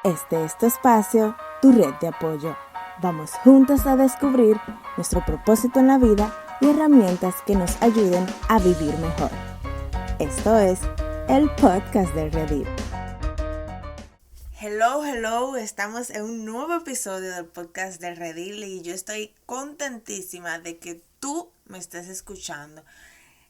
Este es tu espacio, tu red de apoyo. Vamos juntos a descubrir nuestro propósito en la vida y herramientas que nos ayuden a vivir mejor. Esto es el podcast de Redil. Hello, estamos en un nuevo episodio del podcast de Redil y yo estoy contentísima de que tú me estés escuchando.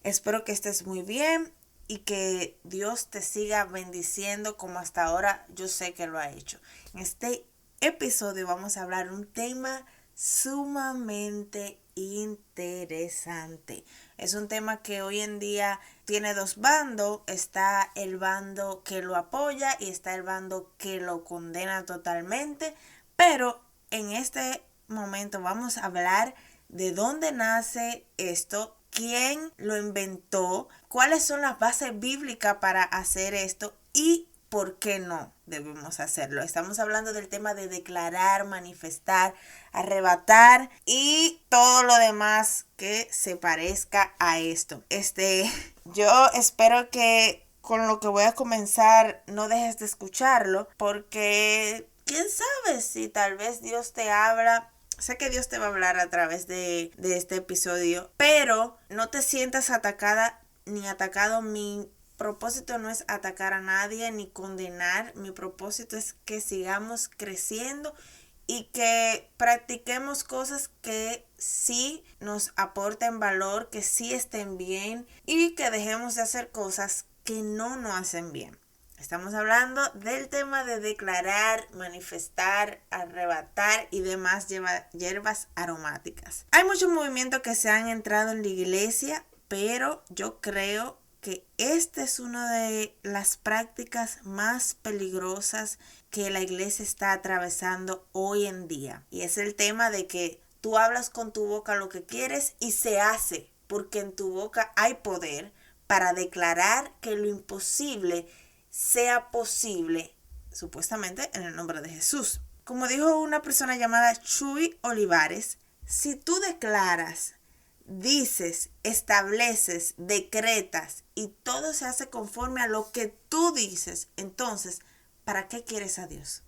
Espero que estés muy bien y que Dios te siga bendiciendo como hasta ahora yo sé que lo ha hecho. En este episodio vamos a hablar de un tema sumamente interesante. Es un tema que hoy en día tiene dos bandos. Está el bando que lo apoya y está el bando que lo condena totalmente. Pero en este momento vamos a hablar de dónde nace esto, quién lo inventó, cuáles son las bases bíblicas para hacer esto y por qué no debemos hacerlo. Estamos hablando del tema de declarar, manifestar, arrebatar y todo lo demás que se parezca a esto. Yo espero que con lo que voy a comenzar no dejes de escucharlo, porque quién sabe si tal vez Dios te habla. Sé que Dios te va a hablar a través de este episodio, pero no te sientas atacada ni atacado. Mi propósito no es atacar a nadie ni condenar. Mi propósito es que sigamos creciendo y que practiquemos cosas que sí nos aporten valor, que sí estén bien y que dejemos de hacer cosas que no nos hacen bien. Estamos hablando del tema de declarar, manifestar, arrebatar y demás hierbas aromáticas. Hay muchos movimientos que se han entrado en la iglesia, pero yo creo que esta es una de las prácticas más peligrosas que la iglesia está atravesando hoy en día. Y es el tema de que tú hablas con tu boca lo que quieres y se hace, porque en tu boca hay poder para declarar que lo imposible sea posible, supuestamente en el nombre de Jesús. Como dijo una persona llamada Chuy Olivares, si tú declaras, dices, estableces, decretas y todo se hace conforme a lo que tú dices, entonces, ¿para qué quieres a Dios?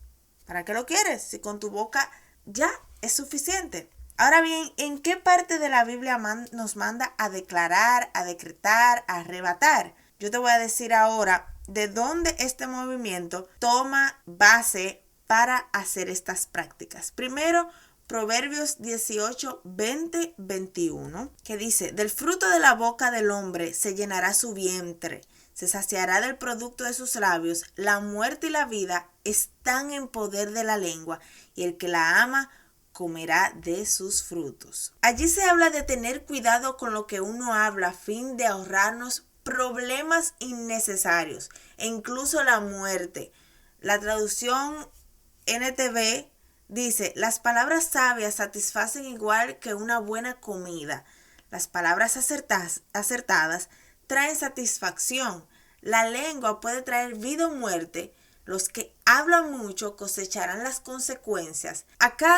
¿Para qué lo quieres? Si con tu boca ya es suficiente. Ahora bien, ¿en qué parte de la Biblia nos manda a declarar, a decretar, a arrebatar? Yo te voy a decir ahora de dónde este movimiento toma base para hacer estas prácticas. Primero, Proverbios 18, 20, 21, que dice: del fruto de la boca del hombre se llenará su vientre, se saciará del producto de sus labios. La muerte y la vida están en poder de la lengua, y el que la ama comerá de sus frutos. Allí se habla de tener cuidado con lo que uno habla a fin de ahorrarnos problemas innecesarios e incluso la muerte. La traducción NTV dice: las palabras sabias satisfacen igual que una buena comida. Las palabras acertadas traen satisfacción. La lengua puede traer vida o muerte. Los que hablan mucho cosecharán las consecuencias. Acá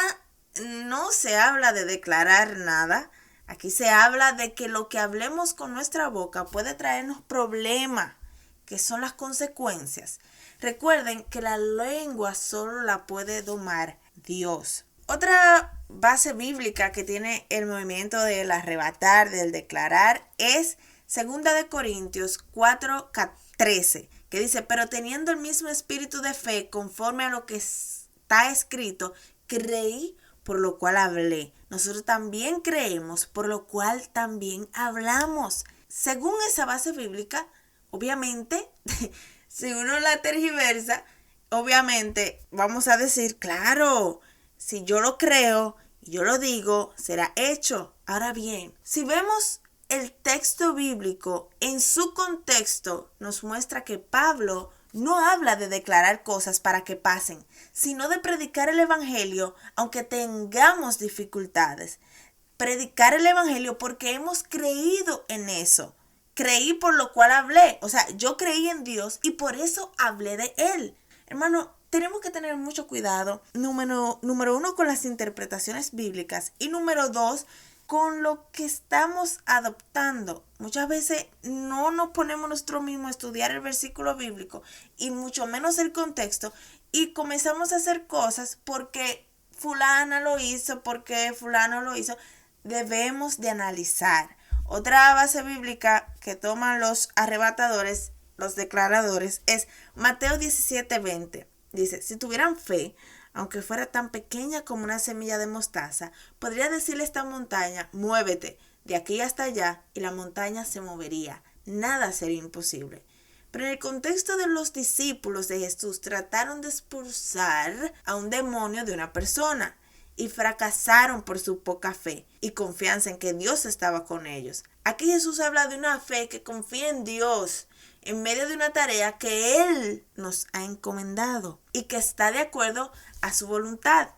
no se habla de declarar nada. Aquí se habla de que lo que hablemos con nuestra boca puede traernos problemas, que son las consecuencias. Recuerden que la lengua solo la puede domar Dios. Otra base bíblica que tiene el movimiento del arrebatar, del declarar, es 2 Corintios 4:13, que dice: pero teniendo el mismo espíritu de fe, conforme a lo que está escrito, creí, por lo cual hablé. Nosotros también creemos, por lo cual también hablamos. Según esa base bíblica, obviamente, si uno la tergiversa, obviamente vamos a decir, claro, si yo lo creo y yo lo digo, será hecho. Ahora bien, si vemos el texto bíblico en su contexto, nos muestra que Pablo no habla de declarar cosas para que pasen, sino de predicar el evangelio aunque tengamos dificultades. Predicar el evangelio porque hemos creído en eso. Creí, por lo cual hablé. O sea, yo creí en Dios y por eso hablé de Él. Hermano, tenemos que tener mucho cuidado. Número uno, con las interpretaciones bíblicas. Y número dos, con lo que estamos adoptando. Muchas veces no nos ponemos nosotros mismos a estudiar el versículo bíblico y mucho menos el contexto, y comenzamos a hacer cosas porque fulana lo hizo, porque fulano lo hizo. Debemos de analizar. Otra base bíblica que toman los arrebatadores, los declaradores, es Mateo 17:20. Dice, si tuvieran fe, aunque fuera tan pequeña como una semilla de mostaza, podría decirle a esta montaña, muévete de aquí hasta allá, y la montaña se movería. Nada sería imposible. Pero en el contexto de los discípulos de Jesús, trataron de expulsar a un demonio de una persona y fracasaron por su poca fe y confianza en que Dios estaba con ellos. Aquí Jesús habla de una fe que confía en Dios en medio de una tarea que Él nos ha encomendado y que está de acuerdo a su voluntad,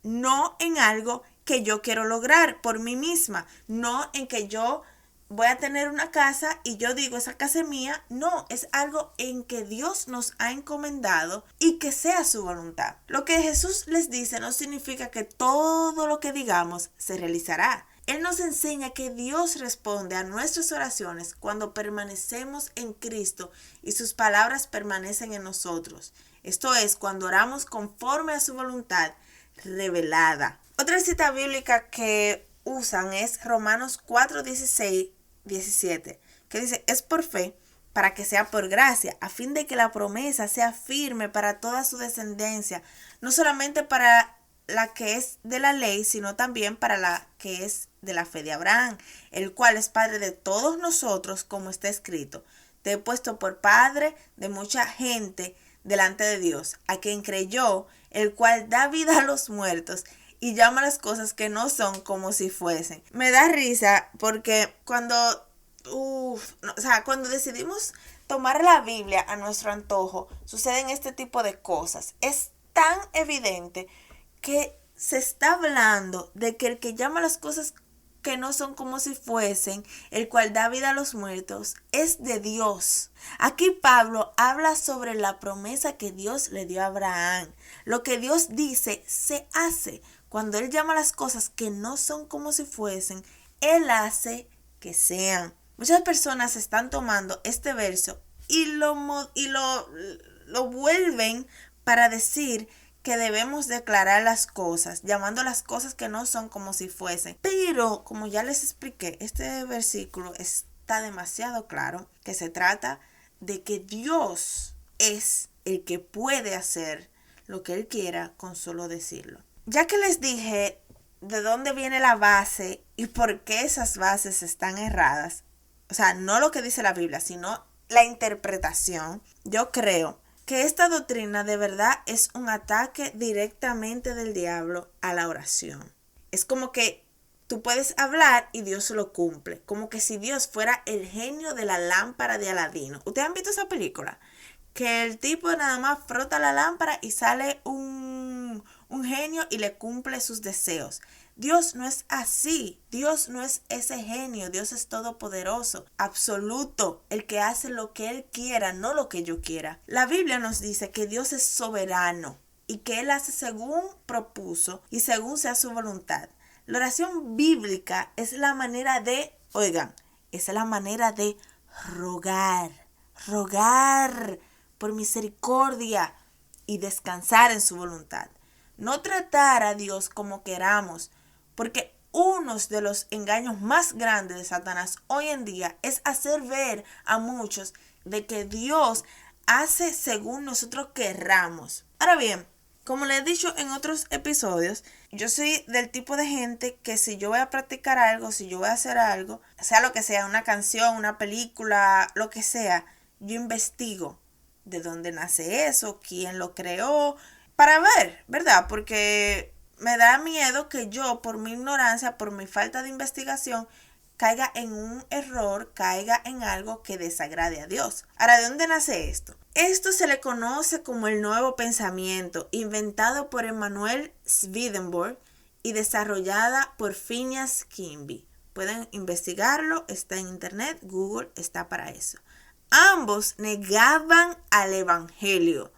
no en algo que yo quiero lograr por mí misma, no en que yo voy a tener una casa y yo digo, esa casa es mía. No, es algo en que Dios nos ha encomendado y que sea su voluntad. Lo que Jesús les dice no significa que todo lo que digamos se realizará. Él nos enseña que Dios responde a nuestras oraciones cuando permanecemos en Cristo y sus palabras permanecen en nosotros. Esto es, cuando oramos conforme a su voluntad revelada. Otra cita bíblica que usan es Romanos 4:16-17, que dice, es por fe para que sea por gracia, a fin de que la promesa sea firme para toda su descendencia, no solamente para la que es de la ley, sino también para la que es de la fe de Abraham, el cual es padre de todos nosotros, como está escrito, te he puesto por padre de mucha gente delante de Dios, a quien creyó, el cual da vida a los muertos y llama las cosas que no son como si fuesen. Me da risa porque cuando decidimos tomar la Biblia a nuestro antojo, suceden este tipo de cosas. Es tan evidente que se está hablando de que el que llama las cosas que no son como si fuesen, el cual da vida a los muertos, es de Dios. Aquí Pablo habla sobre la promesa que Dios le dio a Abraham. Lo que Dios dice se hace. Cuando Él llama las cosas que no son como si fuesen, Él hace que sean. Muchas personas están tomando este verso y lo vuelven para decir que debemos declarar las cosas, llamando las cosas que no son como si fuesen. Pero, como ya les expliqué, este versículo está demasiado claro que se trata de que Dios es el que puede hacer lo que Él quiera con solo decirlo. Ya que les dije de dónde viene la base y por qué esas bases están erradas, o sea, no lo que dice la Biblia, sino la interpretación, yo creo que esta doctrina de verdad es un ataque directamente del diablo a la oración. Es como que tú puedes hablar y Dios lo cumple, como que si Dios fuera el genio de la lámpara de Aladino. ¿Ustedes han visto esa película? Que el tipo nada más frota la lámpara y sale un genio y le cumple sus deseos. Dios no es así. Dios no es ese genio. Dios es todopoderoso, absoluto, el que hace lo que Él quiera, no lo que yo quiera. La Biblia nos dice que Dios es soberano y que Él hace según propuso y según sea su voluntad. La oración bíblica es la manera de, es la manera de rogar por misericordia y descansar en su voluntad. No tratar a Dios como queramos, porque uno de los engaños más grandes de Satanás hoy en día es hacer ver a muchos de que Dios hace según nosotros querramos. Ahora bien, como les he dicho en otros episodios, yo soy del tipo de gente que si yo voy a practicar algo, si yo voy a hacer algo, sea lo que sea, una canción, una película, lo que sea, yo investigo de dónde nace eso, quién lo creó, para ver, ¿verdad? Porque me da miedo que yo, por mi ignorancia, por mi falta de investigación, caiga en un error, caiga en algo que desagrade a Dios. Ahora, ¿de dónde nace esto? Esto se le conoce como el nuevo pensamiento, inventado por Emanuel Swedenborg y desarrollada por Phineas Kimby. Pueden investigarlo, está en internet, Google está para eso. Ambos negaban al evangelio.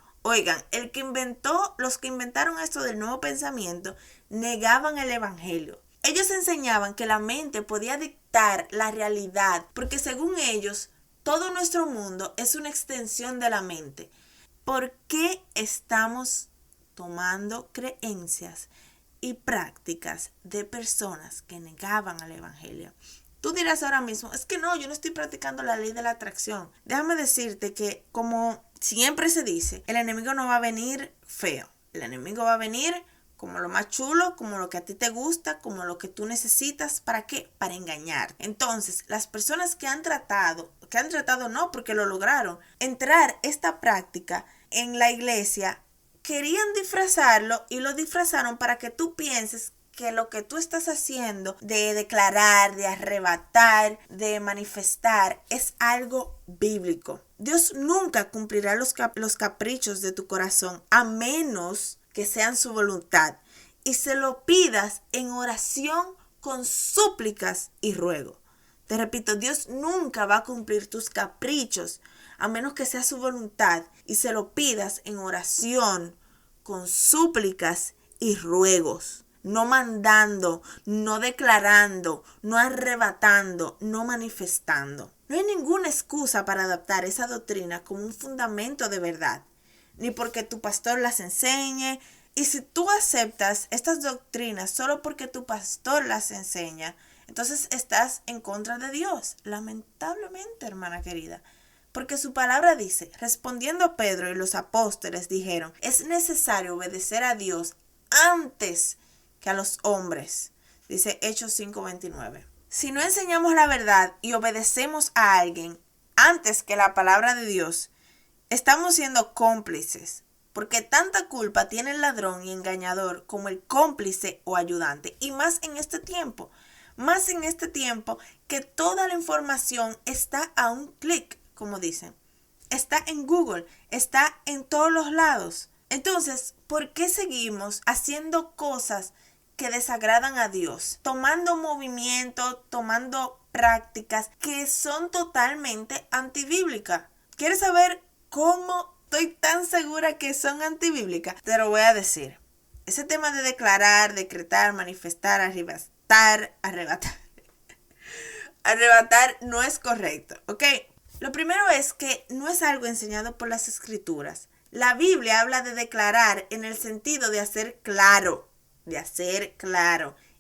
Los que inventaron esto del nuevo pensamiento, negaban el evangelio. Ellos enseñaban que la mente podía dictar la realidad, porque según ellos, todo nuestro mundo es una extensión de la mente. ¿Por qué estamos tomando creencias y prácticas de personas que negaban al evangelio? Tú dirás ahora mismo, es que no, yo no estoy practicando la ley de la atracción. Déjame decirte que, como siempre se dice, el enemigo no va a venir feo. El enemigo va a venir como lo más chulo, como lo que a ti te gusta, como lo que tú necesitas. ¿Para qué? Para engañar. Entonces, las personas que han tratado no, porque lo lograron, entrar esta práctica en la iglesia, querían disfrazarlo y lo disfrazaron para que tú pienses que lo que tú estás haciendo de declarar, de arrebatar, de manifestar es algo bíblico. Dios nunca cumplirá los caprichos de tu corazón a menos que sean su voluntad y se lo pidas en oración con súplicas y ruego. Te repito, Dios nunca va a cumplir tus caprichos a menos que sea su voluntad y se lo pidas en oración con súplicas y ruegos. No mandando, no declarando, no arrebatando, no manifestando. No hay ninguna excusa para adaptar esa doctrina como un fundamento de verdad, ni porque tu pastor las enseñe. Y si tú aceptas estas doctrinas solo porque tu pastor las enseña, entonces estás en contra de Dios, lamentablemente, hermana querida. Porque su palabra dice, respondiendo Pedro y los apóstoles dijeron, es necesario obedecer a Dios antes que a los hombres. Dice Hechos 5:29. Si no enseñamos la verdad y obedecemos a alguien antes que la palabra de Dios, estamos siendo cómplices. Porque tanta culpa tiene el ladrón y engañador como el cómplice o ayudante. Y más en este tiempo. Más en este tiempo que toda la información está a un clic, como dicen. Está en Google, está en todos los lados. Entonces, ¿por qué seguimos haciendo cosas que desagradan a Dios? Tomando movimiento, tomando prácticas que son totalmente antibíblicas. ¿Quieres saber cómo estoy tan segura que son antibíblicas? Te lo voy a decir. Ese tema de declarar, decretar, manifestar, arrebatar no es correcto, ¿ok? Lo primero es que no es algo enseñado por las escrituras. La Biblia habla de declarar en el sentido de hacer claro,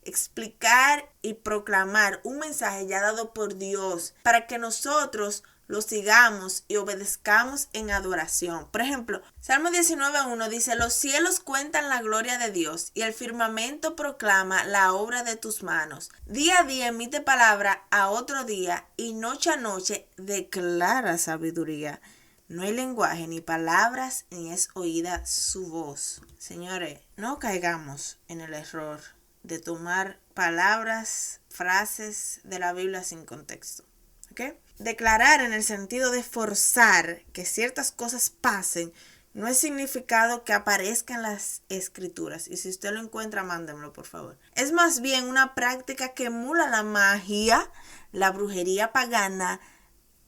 explicar y proclamar un mensaje ya dado por Dios para que nosotros lo sigamos y obedezcamos en adoración. Por ejemplo, Salmo 19:1 dice, los cielos cuentan la gloria de Dios y el firmamento proclama la obra de tus manos. Día a día emite palabra a otro día y noche a noche declara sabiduría. No hay lenguaje ni palabras ni es oída su voz. Señores, no caigamos en el error de tomar palabras, frases de la Biblia sin contexto. ¿Ok? Declarar en el sentido de forzar que ciertas cosas pasen no es significado que aparezca en las escrituras. Y si usted lo encuentra, mándemelo, por favor. Es más bien una práctica que emula la magia, la brujería pagana,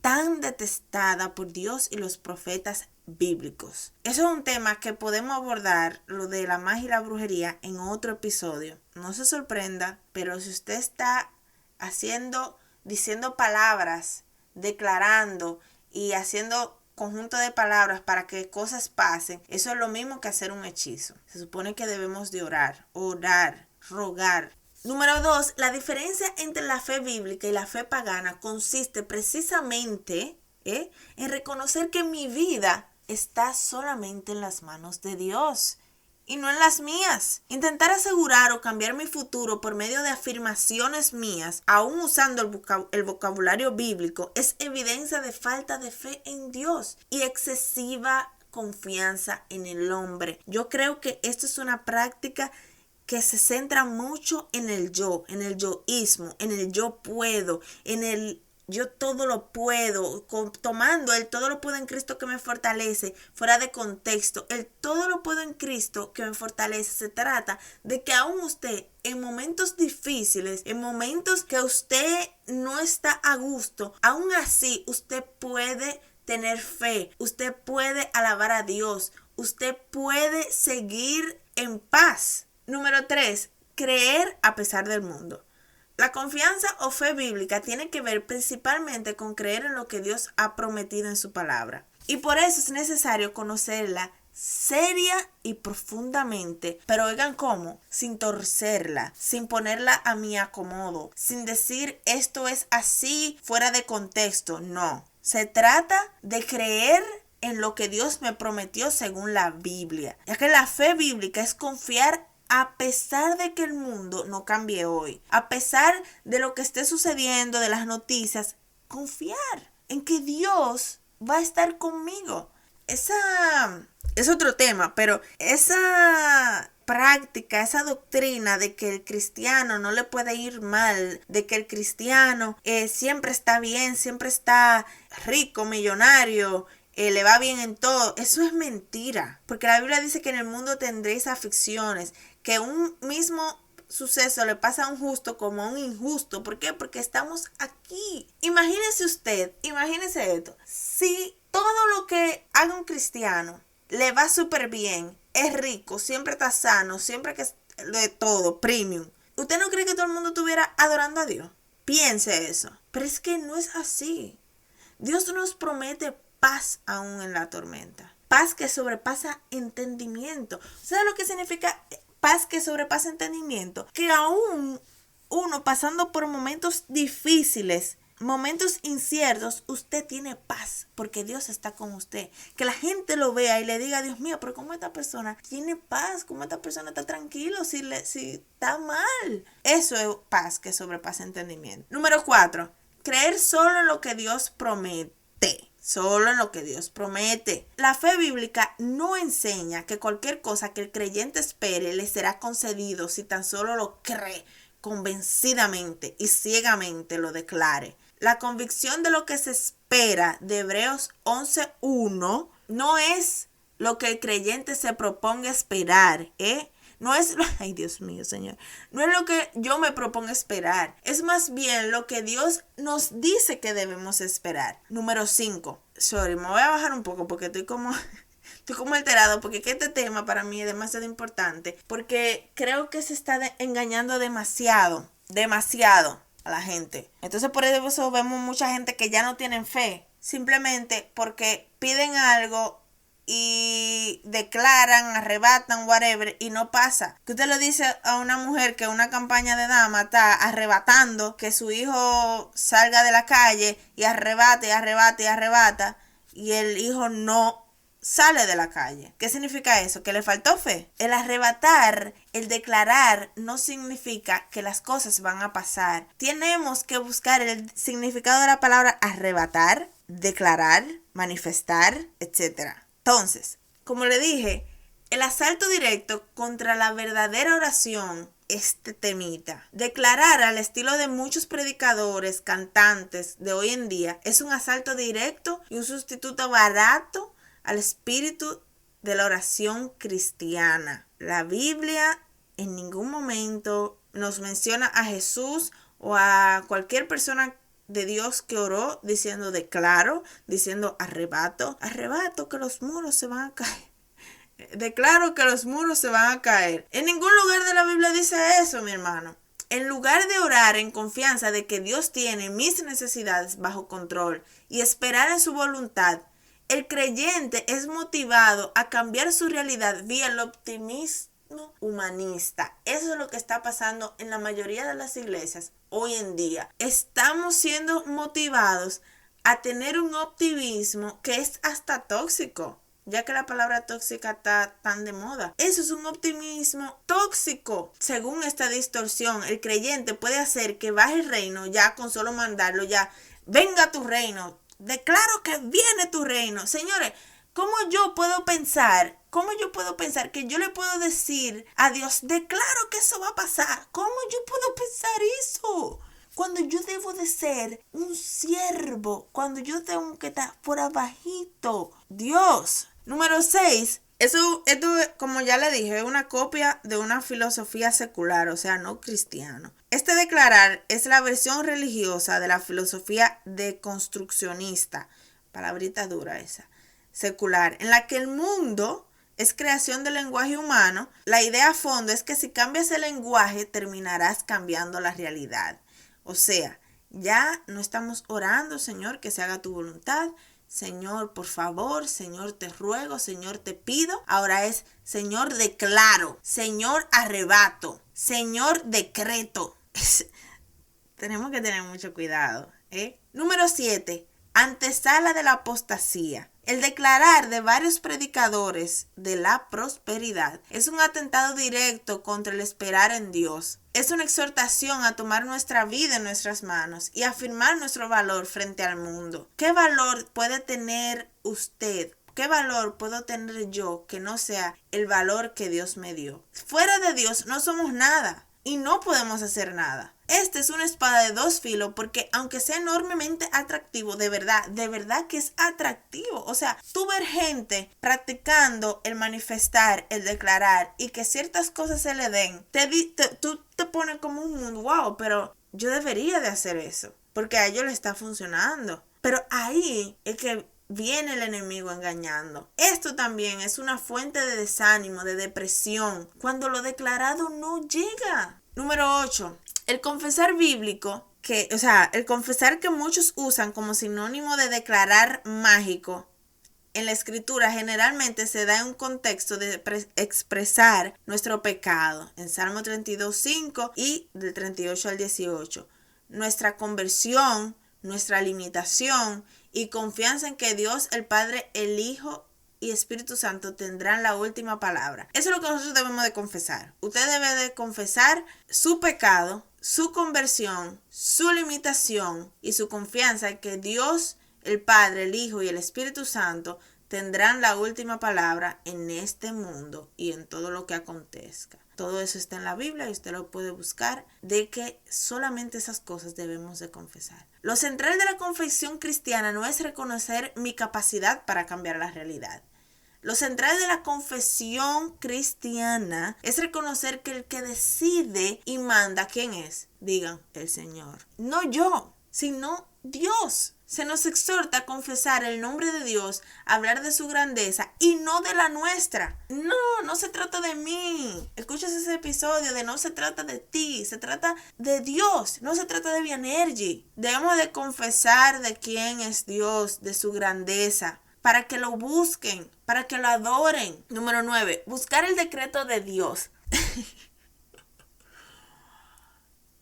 tan detestada por Dios y los profetas bíblicos. Eso es un tema que podemos abordar, lo de la magia y la brujería, en otro episodio. No se sorprenda, pero si usted está diciendo palabras, declarando y haciendo conjunto de palabras para que cosas pasen, eso es lo mismo que hacer un hechizo. Se supone que debemos de orar, rogar. Número 2, la diferencia entre la fe bíblica y la fe pagana consiste precisamente en reconocer que mi vida está solamente en las manos de Dios y no en las mías. Intentar asegurar o cambiar mi futuro por medio de afirmaciones mías, aún usando el vocabulario bíblico, es evidencia de falta de fe en Dios y excesiva confianza en el hombre. Yo creo que esto es una práctica que se centra mucho en el yoísmo, en el yo puedo, en el yo todo lo puedo, tomando el todo lo puedo en Cristo que me fortalece, fuera de contexto. El todo lo puedo en Cristo que me fortalece se trata de que aún usted en momentos difíciles, en momentos que usted no está a gusto, aún así usted puede tener fe, usted puede alabar a Dios, usted puede seguir en paz. Número 3, creer a pesar del mundo. La confianza o fe bíblica tiene que ver principalmente con creer en lo que Dios ha prometido en su palabra. Y por eso es necesario conocerla seria y profundamente, pero oigan cómo, sin torcerla, sin ponerla a mi acomodo, sin decir esto es así fuera de contexto, no. Se trata de creer en lo que Dios me prometió según la Biblia, ya que la fe bíblica es confiar a pesar de que el mundo no cambie hoy, a pesar de lo que esté sucediendo, de las noticias, confiar en que Dios va a estar conmigo. Esa es otro tema, pero esa práctica, esa doctrina de que el cristiano no le puede ir mal, de que el cristiano siempre está bien, siempre está rico, millonario, le va bien en todo, eso es mentira, porque la Biblia dice que en el mundo tendréis aflicciones, que un mismo suceso le pasa a un justo como a un injusto. ¿Por qué? Porque estamos aquí. Imagínese esto, si todo lo que haga un cristiano le va súper bien, es rico, siempre está sano, siempre que de todo, premium, ¿usted no cree que todo el mundo estuviera adorando a Dios? Piense eso. Pero es que no es así. Dios nos promete paz aún en la tormenta. Paz que sobrepasa entendimiento. ¿Sabe lo que significa paz que sobrepasa entendimiento? Que aún uno pasando por momentos difíciles, momentos inciertos, usted tiene paz porque Dios está con usted. Que la gente lo vea y le diga, Dios mío, pero ¿cómo esta persona tiene paz? ¿Cómo esta persona está tranquilo si está mal? Eso es paz que sobrepasa entendimiento. Número 4. Creer solo en lo que Dios promete. Solo en lo que Dios promete. La fe bíblica no enseña que cualquier cosa que el creyente espere le será concedido si tan solo lo cree convencidamente y ciegamente lo declare. La convicción de lo que se espera de Hebreos 11:1 no es lo que el creyente se proponga esperar, No es, ay Dios mío, Señor, no es lo que yo me propongo esperar, es más bien lo que Dios nos dice que debemos esperar. Número 5. Me voy a bajar un poco porque estoy como alterado, porque este tema para mí es demasiado importante, porque creo que se está engañando demasiado a la gente. Entonces por eso vemos mucha gente que ya no tienen fe, simplemente porque piden algo y declaran, arrebatan, whatever, y no pasa. Que usted le dice a una mujer que una campaña de dama está arrebatando que su hijo salga de la calle y arrebata, y el hijo no sale de la calle. ¿Qué significa eso? Que le faltó fe. El arrebatar, el declarar, no significa que las cosas van a pasar. Tenemos que buscar el significado de la palabra arrebatar, declarar, manifestar, etc. Entonces, como le dije, el asalto directo contra la verdadera oración, este temita. Declarar al estilo de muchos predicadores, cantantes de hoy en día, es un asalto directo y un sustituto barato al espíritu de la oración cristiana. La Biblia en ningún momento nos menciona a Jesús o a cualquier persona de Dios que oró diciendo declaro, diciendo arrebato que los muros se van a caer. Declaro que los muros se van a caer. En ningún lugar de la Biblia dice eso, mi hermano. En lugar de orar en confianza de que Dios tiene mis necesidades bajo control y esperar en su voluntad, el creyente es motivado a cambiar su realidad vía el optimismo humanista. Eso es lo que está pasando en la mayoría de las iglesias hoy en día. Estamos siendo motivados a tener un optimismo que es hasta tóxico, ya que la palabra tóxica está tan de moda. Eso es un optimismo tóxico. Según esta distorsión, el creyente puede hacer que baje el reino ya con solo mandarlo, ya venga tu reino. Declaro que viene tu reino. Señores, ¿cómo yo puedo pensar que yo le puedo decir a Dios, declaro que eso va a pasar? ¿Cómo yo puedo pensar eso? Cuando yo debo de ser un siervo, cuando yo tengo que estar por abajito. Dios. Número 6. Esto, como ya le dije, es una copia de una filosofía secular, o sea, no cristiano. Este declarar es la versión religiosa de la filosofía deconstruccionista, palabrita dura esa, secular, en la que el mundo es creación del lenguaje humano. La idea a fondo es que si cambias el lenguaje, terminarás cambiando la realidad. O sea, ya no estamos orando, Señor, que se haga tu voluntad, Señor, por favor, Señor, te ruego, Señor, te pido. Ahora es Señor, declaro, Señor, arrebato, Señor, decreto. Tenemos que tener mucho cuidado, ¿eh? Número 7. Antesala de la apostasía. El declarar de varios predicadores de la prosperidad es un atentado directo contra el esperar en Dios. Es una exhortación a tomar nuestra vida en nuestras manos y afirmar nuestro valor frente al mundo. ¿Qué valor puede tener usted? ¿Qué valor puedo tener yo que no sea el valor que Dios me dio? Fuera de Dios no somos nada y no podemos hacer nada. Esta es una espada de dos filos porque aunque sea enormemente atractivo, de verdad que es atractivo. O sea, tú ver gente practicando el manifestar, el declarar y que ciertas cosas se le den, tú te pones como un mundo, wow, pero yo debería de hacer eso porque a ellos le está funcionando. Pero ahí es que viene el enemigo engañando. Esto también es una fuente de desánimo, de depresión, cuando lo declarado no llega. Número 8. El confesar bíblico, el confesar que muchos usan como sinónimo de declarar mágico, en la escritura generalmente se da en un contexto de expresar nuestro pecado, en Salmo 32:5 y del 38 al 18. Nuestra conversión, nuestra limitación y confianza en que Dios, el Padre, el Hijo y Espíritu Santo tendrán la última palabra. Eso es lo que nosotros debemos de confesar. Usted debe de confesar su pecado, su conversión, su limitación y su confianza en que Dios, el Padre, el Hijo y el Espíritu Santo tendrán la última palabra en este mundo y en todo lo que acontezca. Todo eso está en la Biblia y usted lo puede buscar, de que solamente esas cosas debemos de confesar. Lo central de la confesión cristiana no es reconocer mi capacidad para cambiar la realidad. Lo central de la confesión cristiana es reconocer que el que decide y manda, ¿quién es? Digan, el Señor. No yo, sino Dios. Se nos exhorta a confesar el nombre de Dios, a hablar de su grandeza y no de la nuestra. No se trata de mí. Escuchas ese episodio de no se trata de ti, se trata de Dios, no se trata de Vianergy. Debemos de confesar de quién es Dios, de su grandeza, para que lo busquen, para que lo adoren. Número 9. Buscar el decreto de Dios.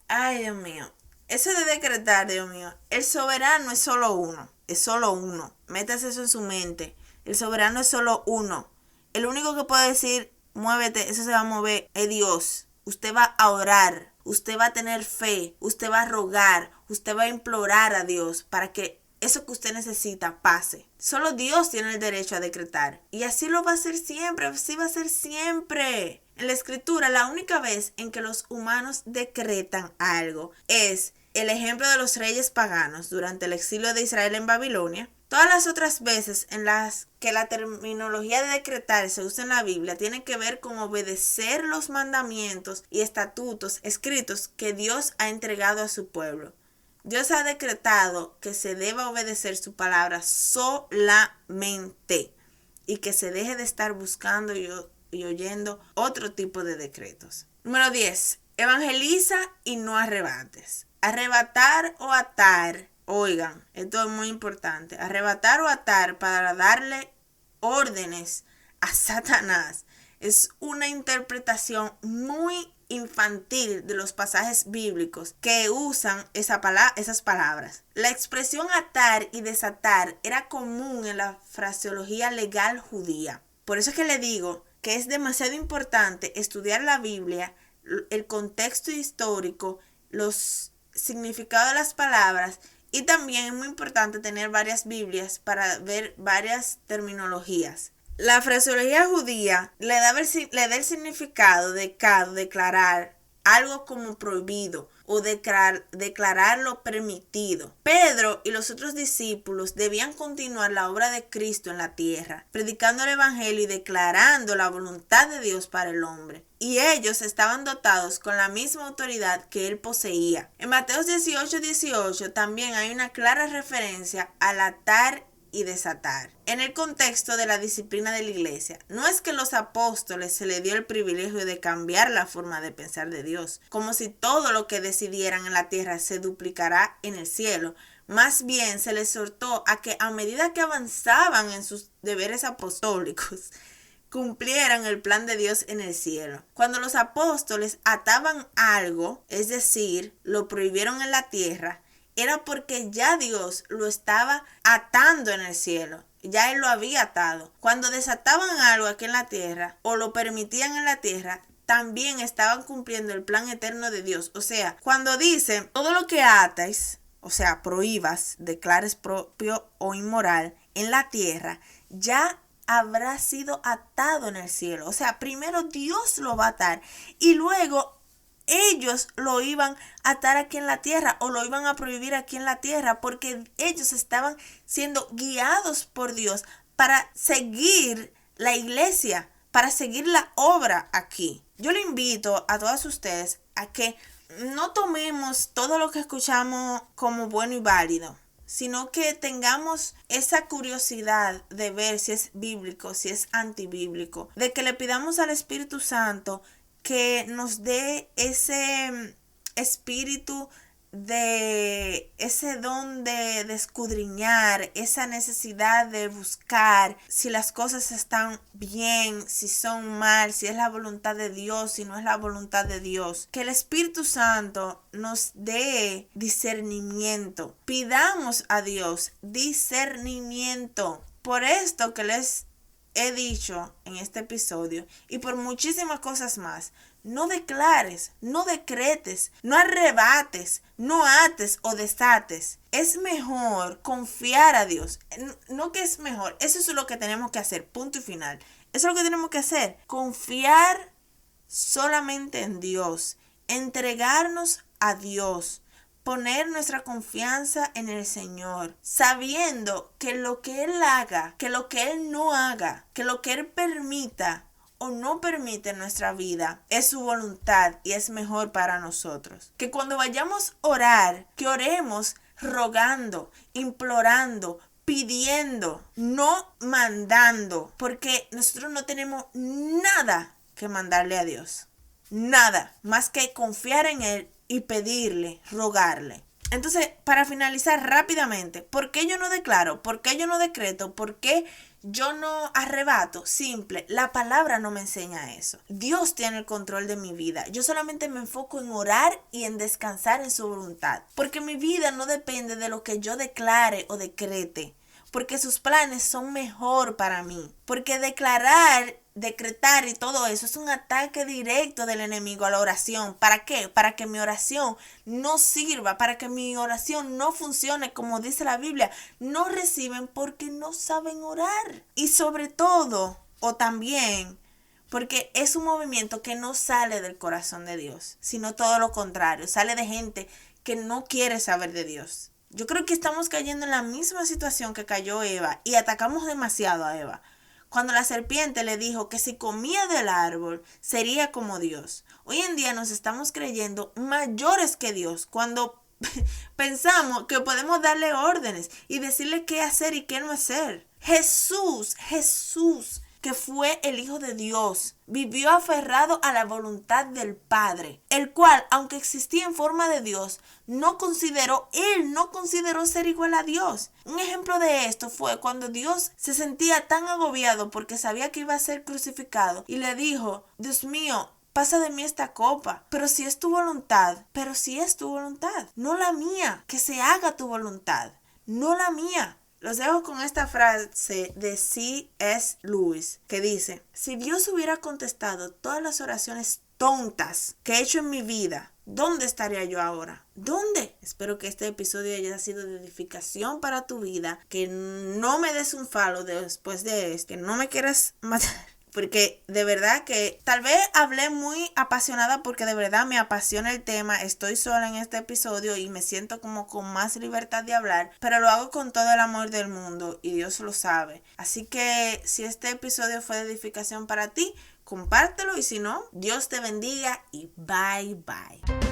Ay, Dios mío. Eso de decretar, Dios mío, el soberano es solo uno, métase eso en su mente, el soberano es solo uno, el único que puede decir, muévete, eso se va a mover, es Dios. Usted va a orar, usted va a tener fe, usted va a rogar, usted va a implorar a Dios para que eso que usted necesita pase. Solo Dios tiene el derecho a decretar y así lo va a hacer siempre, así va a ser siempre. En la escritura, la única vez en que los humanos decretan algo es el ejemplo de los reyes paganos durante el exilio de Israel en Babilonia. Todas las otras veces en las que la terminología de decretar se usa en la Biblia tiene que ver con obedecer los mandamientos y estatutos escritos que Dios ha entregado a su pueblo. Dios ha decretado que se deba obedecer su palabra solamente y que se deje de estar buscando y oyendo otro tipo de decretos. Número 10. Evangeliza y no arrebates. Arrebatar o atar, oigan, esto es muy importante, arrebatar o atar para darle órdenes a Satanás es una interpretación muy infantil de los pasajes bíblicos que usan esas palabras. La expresión atar y desatar era común en la fraseología legal judía. Por eso es que le digo que es demasiado importante estudiar la Biblia, el contexto histórico, los significados de las palabras y también es muy importante tener varias Biblias para ver varias terminologías. La fraseología judía le da el significado de declarar algo como prohibido o declarar lo permitido. Pedro y los otros discípulos debían continuar la obra de Cristo en la tierra, predicando el evangelio y declarando la voluntad de Dios para el hombre. Y ellos estaban dotados con la misma autoridad que él poseía. En Mateo 18:18 también hay una clara referencia al atar y desatar. En el contexto de la disciplina de la iglesia, no es que a los apóstoles se les dio el privilegio de cambiar la forma de pensar de Dios, como si todo lo que decidieran en la tierra se duplicará en el cielo. Más bien se les exhortó a que a medida que avanzaban en sus deberes apostólicos, cumplieran el plan de Dios en el cielo. Cuando los apóstoles ataban algo, es decir, lo prohibieron en la tierra, era porque ya Dios lo estaba atando en el cielo. Ya Él lo había atado. Cuando desataban algo aquí en la tierra o lo permitían en la tierra, también estaban cumpliendo el plan eterno de Dios. O sea, cuando dicen todo lo que atáis, o sea, prohíbas, declares propio o inmoral en la tierra, ya habrá sido atado en el cielo. O sea, primero Dios lo va a atar y luego ellos lo iban a atar aquí en la tierra o lo iban a prohibir aquí en la tierra, porque ellos estaban siendo guiados por Dios para seguir la iglesia, para seguir la obra aquí. Yo le invito a todos ustedes a que no tomemos todo lo que escuchamos como bueno y válido, sino que tengamos esa curiosidad de ver si es bíblico, si es antibíblico, de que le pidamos al Espíritu Santo que nos dé ese espíritu de ese don de escudriñar, esa necesidad de buscar si las cosas están bien, si son mal, si es la voluntad de Dios, si no es la voluntad de Dios. Que el Espíritu Santo nos dé discernimiento. Pidamos a Dios discernimiento. Por esto que les he dicho en este episodio y por muchísimas cosas más, no declares, no decretes, no arrebates, no ates o desates. Es mejor confiar a Dios. No que es mejor, eso es lo que tenemos que hacer, punto y final. Eso es lo que tenemos que hacer, confiar solamente en Dios, entregarnos a Dios, poner nuestra confianza en el Señor, sabiendo que lo que Él haga, que lo que Él no haga, que lo que Él permita o no permite en nuestra vida es su voluntad y es mejor para nosotros. Que cuando vayamos a orar, que oremos rogando, implorando, pidiendo, no mandando, porque nosotros no tenemos nada que mandarle a Dios. Nada más que confiar en Él y pedirle, rogarle. Entonces, para finalizar rápidamente, ¿por qué yo no declaro? ¿Por qué yo no decreto? ¿Por qué yo no arrebato? Simple, la palabra no me enseña eso. Dios tiene el control de mi vida. Yo solamente me enfoco en orar y en descansar en su voluntad. Porque mi vida no depende de lo que yo declare o decrete. Porque sus planes son mejor para mí. Porque decretar y todo eso es un ataque directo del enemigo a la oración. ¿Para qué? Para que mi oración no sirva, para que mi oración no funcione como dice la Biblia. No reciben porque no saben orar. Y sobre todo, o también, porque es un movimiento que no sale del corazón de Dios, sino todo lo contrario, sale de gente que no quiere saber de Dios. Yo creo que estamos cayendo en la misma situación que cayó Eva y atacamos demasiado a Eva. Cuando la serpiente le dijo que si comía del árbol sería como Dios. Hoy en día nos estamos creyendo mayores que Dios cuando pensamos que podemos darle órdenes y decirle qué hacer y qué no hacer. Jesús, que fue el Hijo de Dios, vivió aferrado a la voluntad del Padre, el cual, aunque existía en forma de Dios, no consideró ser igual a Dios. Un ejemplo de esto fue cuando Dios se sentía tan agobiado porque sabía que iba a ser crucificado y le dijo: Dios mío, pasa de mí esta copa, pero si es tu voluntad, no la mía, que se haga tu voluntad, no la mía. Los dejo con esta frase de C.S. Lewis que dice: si Dios hubiera contestado todas las oraciones tontas que he hecho en mi vida, ¿dónde estaría yo ahora? ¿Dónde? Espero que este episodio haya sido de edificación para tu vida, que no me des un follow después de esto, que no me quieras matar. Porque de verdad que tal vez hablé muy apasionada porque de verdad me apasiona el tema. Estoy sola en este episodio y me siento como con más libertad de hablar. Pero lo hago con todo el amor del mundo y Dios lo sabe. Así que si este episodio fue de edificación para ti, compártelo y si no, Dios te bendiga y bye bye.